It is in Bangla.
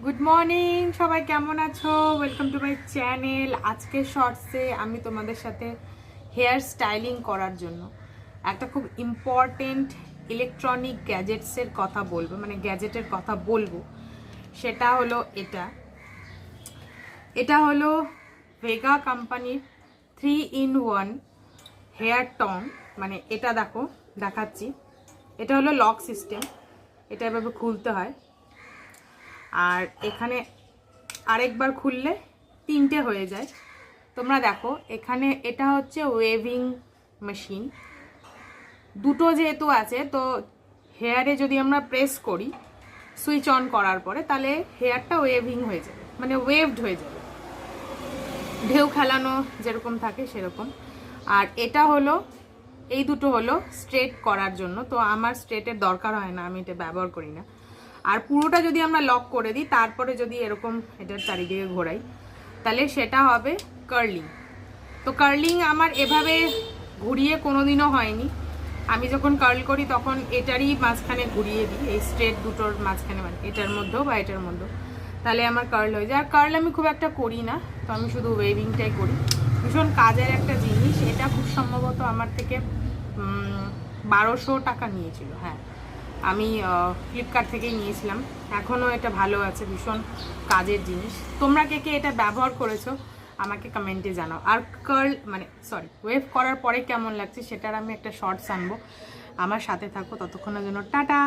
গুড মর্নিং, সবাই কেমন আছো? Welcome to my channel. আজকে শর্টসে আমি তোমাদের সাথে হেয়ার স্টাইলিং করার জন্য একটা খুব ইম্পর্টেন্ট ইলেকট্রনিক গ্যাজেটসের কথা বলবো, মানে গ্যাজেটের কথা বলবো। সেটা হলো এটা হলো ভেগা কোম্পানির 3-in-1 হেয়ার টং। মানে এটা দেখাচ্ছি। এটা হলো লক সিস্টেম, এটা এভাবে খুলতে হয়। আর এখানে আরেকবার খুললে 3টে হয়ে যায়। তোমরা দেখো এখানে এটা হচ্ছে ওয়েভিং মেশিন, দুটো যেহেতু আছে, তো হেয়ারে যদি আমরা প্রেস করি সুইচ অন করার পরে, তাহলে হেয়ারটা ওয়েভিং হয়ে যাবে, মানে ওয়েভড হয়ে যাবে, ঢেউ খেলানো যেরকম থাকে সেরকম। আর এটা হলো, এই দুটো হলো স্ট্রেট করার জন্য। তো আমার স্ট্রেটের দরকার হয় না, আমি এটা ব্যবহার করি না। আর পুরোটা যদি আমরা লক করে দিই, তারপরে যদি এরকম এটার চারিদিকে ঘোরাই, তাহলে সেটা হবে কার্লিং। তো কার্লিং আমার এভাবে ঘুরিয়ে কোনোদিনও হয়নি। আমি যখন কার্ল করি তখন এটারই মাঝখানে ঘুরিয়ে দিই, এই স্ট্রেট দুটোর মাঝখানে, মানে এটার মধ্যেও বা এটার মধ্যেও, তাহলে আমার কার্ল হয়ে যায়। আর কার্ল আমি খুব একটা করি না, তো আমি শুধু ওয়েভিংটাই করি। ভীষণ কাজের একটা জিনিস এটা। খুব সম্ভবত আমার থেকে 1200 টাকা নিয়েছিল। হ্যাঁ, আমি ফ্লিপকার্ট থেকেই নিয়েছিলাম। এখনও এটা ভালো আছে, ভীষণ কাজের জিনিস। তোমরা কে কে এটা ব্যবহার করেছো আমাকে কমেন্টে জানাও। আর ওয়েভ করার পরে কেমন লাগছে সেটার আমি একটা শর্টস আনবো। আমার সাথে থাকো, ততক্ষণের জন্য টাটা।